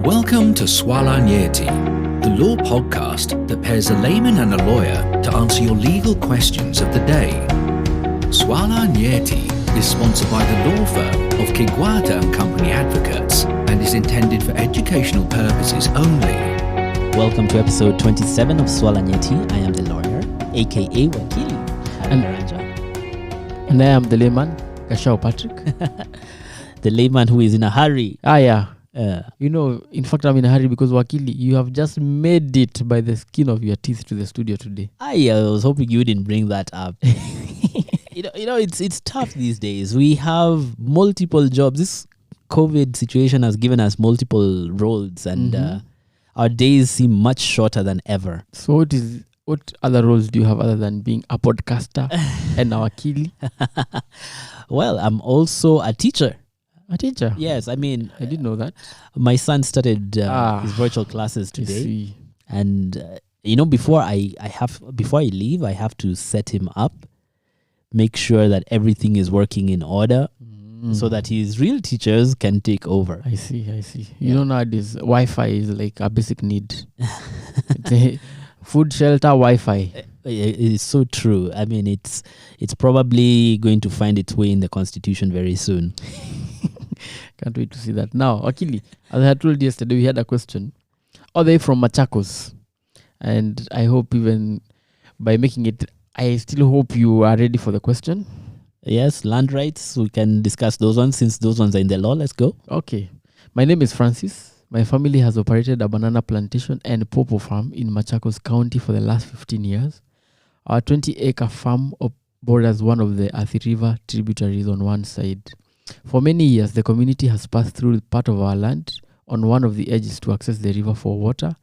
Welcome to Swala Nyeti, the law podcast that pairs a layman and a lawyer to answer your legal questions of the day. Swala Nyeti is sponsored by the law firm of Kigwata and Company Advocates and is intended for educational purposes only. Welcome to episode 27 of Swala Nyeti. I am the lawyer, aka Wakili Aranja. And I am the layman, Kashao Patrick. The layman who is in a hurry. Yeah. In fact, I'm in a hurry because Wakili, you have just made it by the skin of your teeth to the studio today. I was hoping you didn't bring that up. It's tough these days. We have multiple jobs. This COVID situation has given us multiple roles, and our days seem much shorter than ever. So what other roles do you have other than being a podcaster and a Wakili? Well, I'm also a teacher. A teacher? Yes, I didn't know that. My son started his virtual classes today. I see. And before I leave, I have to set him up, make sure that everything is working in order, so that his real teachers can take over. I see. Nowadays Wi-Fi is like a basic need. Food, shelter, Wi-Fi. It's so true. It's probably going to find its way in the Constitution very soon. Can't wait to see that. Now, Akili, as I told you yesterday, we had a question. Are they from Machakos? And I hope even by making it, I still hope you are ready for the question. Yes, land rights. We can discuss those ones since those ones are in the law. Let's go. Okay. My name is Francis. My family has operated a banana plantation and pawpaw farm in Machakos County for the last 15 years. Our 20-acre farm borders one of the Athi River tributaries on one side. For many years, the community has passed through part of our land on one of the edges to access the river for water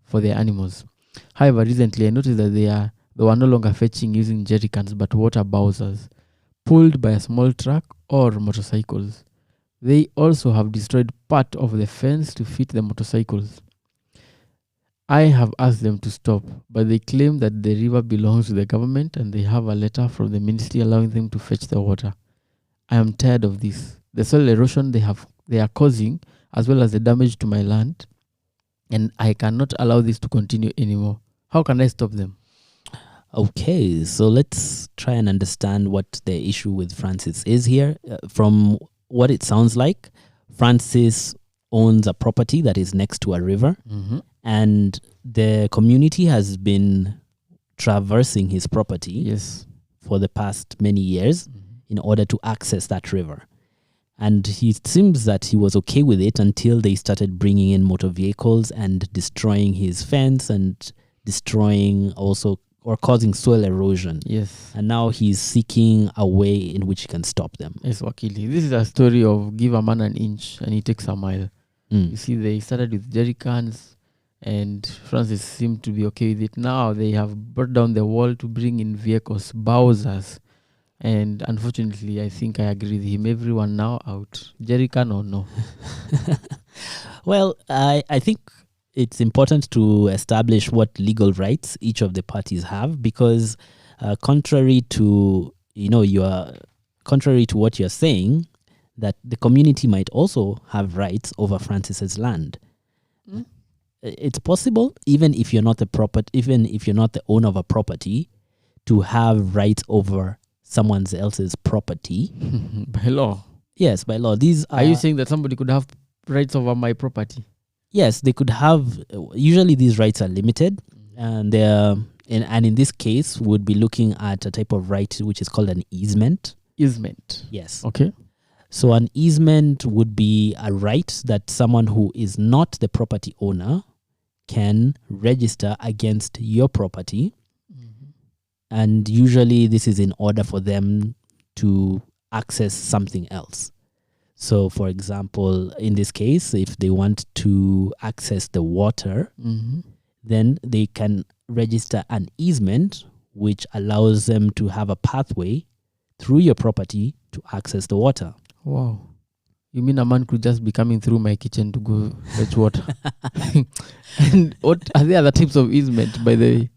for their animals. However, recently I noticed that they were no longer fetching using jerry cans but water bowsers, pulled by a small truck or motorcycles. They also have destroyed part of the fence to fit the motorcycles. I have asked them to stop, but they claim that the river belongs to the government and they have a letter from the ministry allowing them to fetch the water. I am tired of this. The soil erosion they are causing, as well as the damage to my land, and I cannot allow this to continue anymore. How can I stop them? Okay, so let's try and understand what the issue with Francis is here. From what it sounds like, Francis owns a property that is next to a river, and the community has been traversing his property for the past many years in order to access that river. And it seems that he was okay with it until they started bringing in motor vehicles and destroying his fence and destroying also or causing soil erosion. Yes. And now he's seeking a way in which he can stop them. Yes, Wakili. This is a story of give a man an inch and he takes a mile. You see, they started with jerry cans and Francis seemed to be okay with it. Now they have brought down the wall to bring in vehicles, bowsers. And unfortunately, I think I agree with him. Everyone now out. Jerry can or no? Well, I think it's important to establish what legal rights each of the parties have, because contrary to what you're saying, that the community might also have rights over Francis's land. It's possible, even if you're not the owner of a property, to have rights over someone else's property. By law? Yes, by law. Are you saying that somebody could have rights over my property? Yes, they could have. Usually these rights are limited, and in this case, would be looking at a type of right which is called an easement. Easement? Yes. Okay. So an easement would be a right that someone who is not the property owner can register against your property. And usually this is in order for them to access something else. So, for example, in this case, if they want to access the water, then they can register an easement which allows them to have a pathway through your property to access the water. Wow. You mean a man could just be coming through my kitchen to go fetch water? And what are there other types of easement, by the way?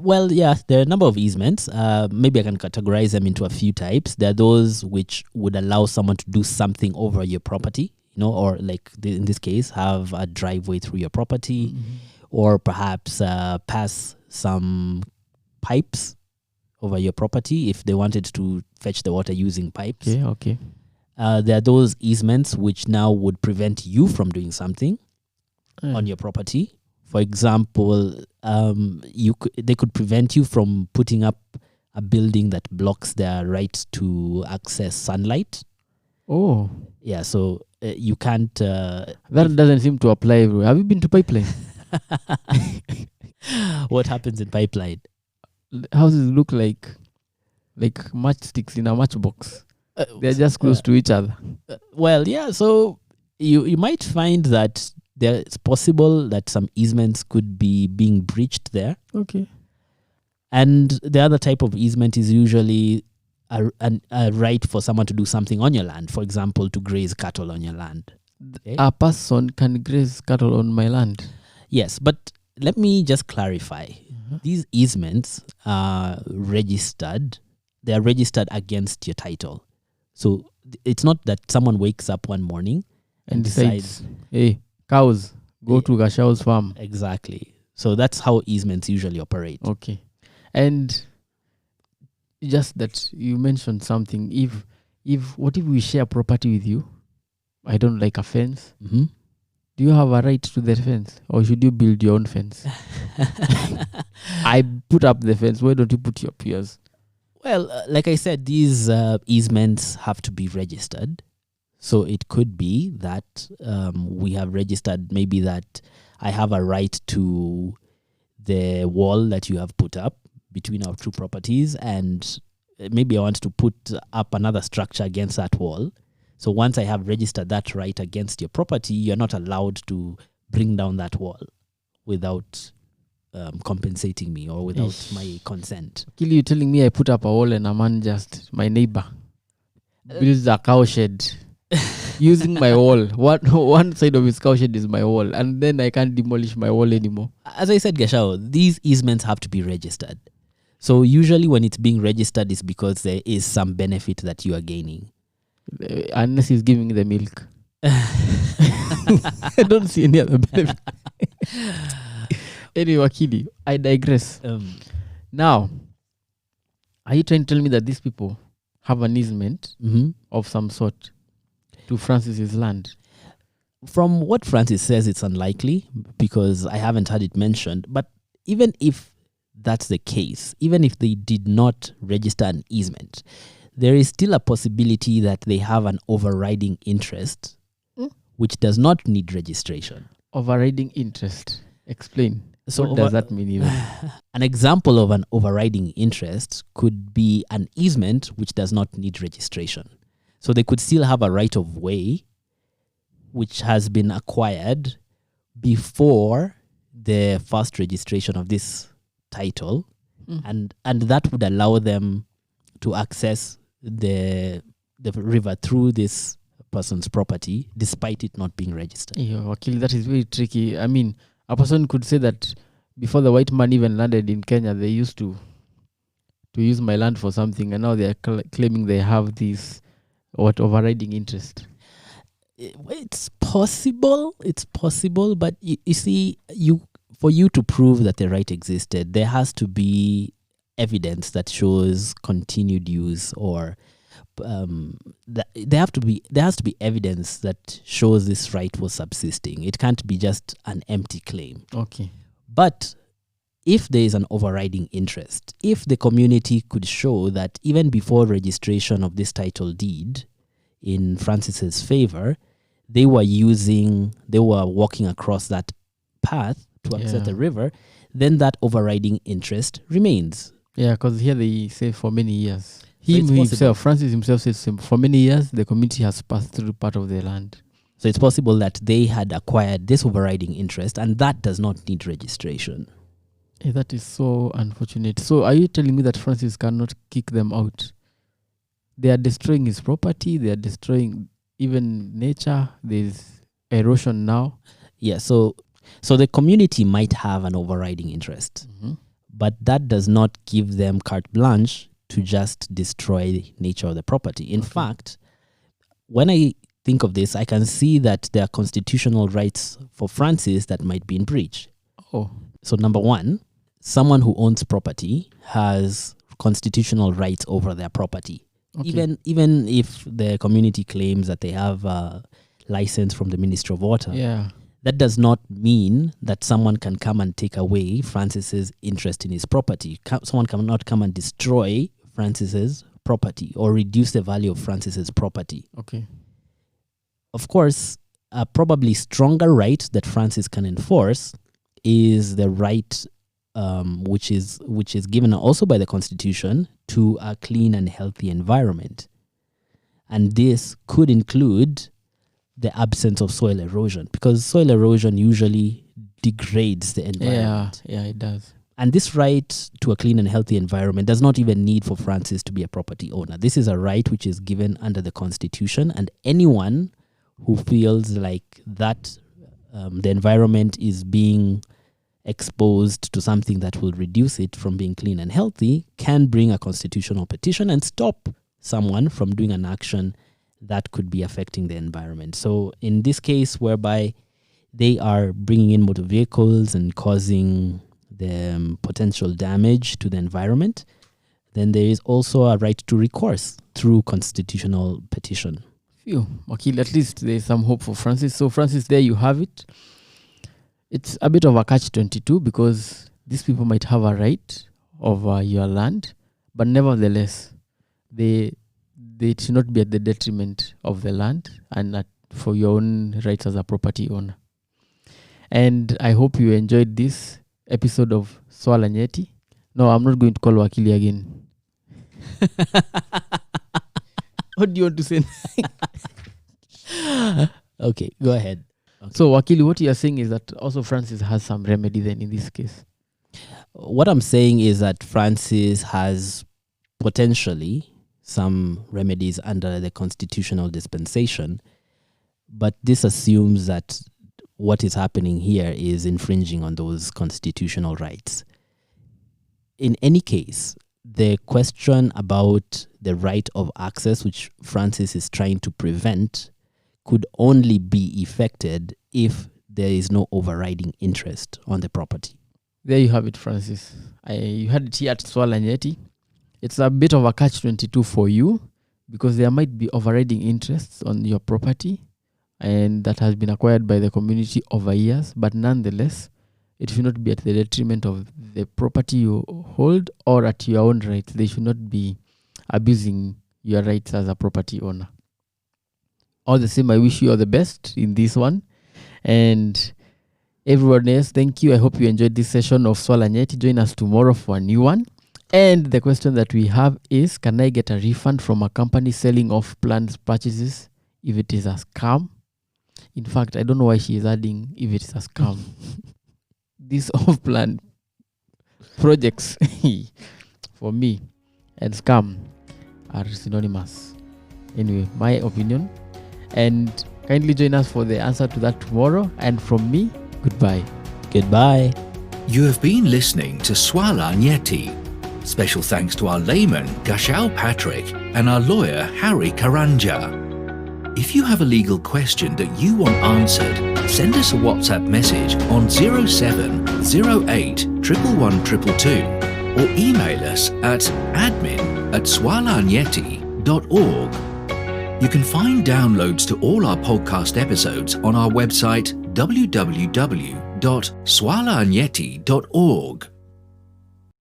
Well, yeah, there are a number of easements. Maybe I can categorize them into a few types. There are those which would allow someone to do something over your property. or like in this case, have a driveway through your property, or perhaps pass some pipes over your property if they wanted to fetch the water using pipes. Okay. There are those easements which now would prevent you from doing something on your property. For example, they could prevent you from putting up a building that blocks their right to access sunlight. Oh. Yeah, so you can't... that doesn't seem to apply everywhere. Have you been to Pipeline? What happens in Pipeline? Houses look like matchsticks in a matchbox. They're just close to each other. Well, yeah, so you might find that it's possible that some easements could be being breached there. Okay. And the other type of easement is usually a right for someone to do something on your land. For example, to graze cattle on your land. Okay? A person can graze cattle on my land. Yes, but let me just clarify. These easements are registered. They are registered against your title. So it's not that someone wakes up one morning and decides, hey, cows, go to Gashau's farm. Exactly. So that's how easements usually operate. Okay. And just that you mentioned something. What if we share property with you? I don't like a fence. Mm-hmm. Do you have a right to the fence, or should you build your own fence? I put up the fence. Why don't you put up yours? Well, like I said, these easements have to be registered. So it could be that we have registered maybe that I have a right to the wall that you have put up between our two properties, and maybe I want to put up another structure against that wall. So once I have registered that right against your property, you're not allowed to bring down that wall without compensating me or without my consent. You telling me I put up a wall and a man, just my neighbor, builds a cow shed using my wall. One side of his cow shed is my wall, and then I can't demolish my wall anymore. As I said, Gashao, these easements have to be registered. So usually when it's being registered, it's because there is some benefit that you are gaining. Unless he's giving the milk. I don't see any other benefit. Anyway, Wakili, I digress. Now, are you trying to tell me that these people have an easement of some sort to Francis's land? From what Francis says, it's unlikely because I haven't had it mentioned. But even if that's the case, even if they did not register an easement, there is still a possibility that they have an overriding interest which does not need registration. Overriding interest. Explain. So what does that mean even? An example of an overriding interest could be an easement which does not need registration. So they could still have a right of way which has been acquired before the first registration of this title, and that would allow them to access the river through this person's property despite it not being registered. Yeah, Wakili, that is very tricky. I mean, a person could say that before the white man even landed in Kenya, they used to use my land for something, and now they are claiming they have this overriding interest. It's possible, but you see, for you to prove that the right existed, there has to be evidence that shows continued use, or there has to be evidence that shows this right was subsisting. It can't be just an empty claim. Okay. But if there is an overriding interest, if the community could show that even before registration of this title deed in Francis's favor, they were walking across that path to access the river, then that overriding interest remains. Yeah, because here they say for many years. Francis himself says for many years, the community has passed through part of their land. So it's possible that they had acquired this overriding interest, and that does not need registration. Yeah, that is so unfortunate. So are you telling me that Francis cannot kick them out? They are destroying his property. They are destroying even nature. There's erosion now. Yeah, so the community might have an overriding interest, but that does not give them carte blanche to just destroy the nature of the property. In fact, when I think of this, I can see that there are constitutional rights for Francis that might be in breach. Oh, So number one, someone who owns property has constitutional rights over their property. okay. Even if the community claims that they have a license from the Ministry of Water, Yeah. that does not mean that someone can come and take away Francis's interest in his property. Someone cannot come and destroy Francis's property or reduce the value of Francis's property. Okay. Of course, a probably stronger right that Francis can enforce is the right, which is given also by the Constitution, to a clean and healthy environment. And this could include the absence of soil erosion, because soil erosion usually degrades the environment. Yeah, it does. And this right to a clean and healthy environment does not even need for Francis to be a property owner. This is a right which is given under the Constitution, and anyone who feels like that the environment is being exposed to something that will reduce it from being clean and healthy can bring a constitutional petition and stop someone from doing an action that could be affecting the environment. So in this case, whereby they are bringing in motor vehicles and causing the potential damage to the environment, then there is also a right to recourse through constitutional petition. Phew. Wakil, at least there's some hope for Francis. So Francis, there you have it. It's a bit of a catch-22 because these people might have a right over your land, but nevertheless, they should not be at the detriment of the land and for your own rights as a property owner. And I hope you enjoyed this episode of Swala Nyeti. No, I'm not going to call Wakili again. What do you want to say? Okay, go ahead. Okay. So, Wakili, what you are saying is that also Francis has some remedy then in this case. What I'm saying is that Francis has potentially some remedies under the constitutional dispensation, but this assumes that what is happening here is infringing on those constitutional rights. In any case, the question about the right of access, which Francis is trying to prevent, could only be effected if there is no overriding interest on the property. There you have it, Francis. You had it here at Swala Nyeti. It's a bit of a catch-22 for you because there might be overriding interests on your property and that has been acquired by the community over years, but nonetheless, it should not be at the detriment of the property you hold or at your own rights. They should not be abusing your rights as a property owner. All the same, I wish you all the best in this one. And everyone else, thank you. I hope you enjoyed this session of Swala Nyeti. Join us tomorrow for a new one. And the question that we have is, can I get a refund from a company selling off-plan purchases if it is a scam? In fact, I don't know why she is adding if it is a scam. These off-plan projects for me and scam are synonymous. Anyway, my opinion. And kindly join us for the answer to that tomorrow. And from me, goodbye. Goodbye. You have been listening to Swala Nyeti. Special thanks to our layman, Gashal Patrick, and our lawyer, Harry Karanja. If you have a legal question that you want answered, send us a WhatsApp message on 0708 111 222 or email us at admin@swalanyeti.org. You can find downloads to all our podcast episodes on our website www.swalanyeti.org.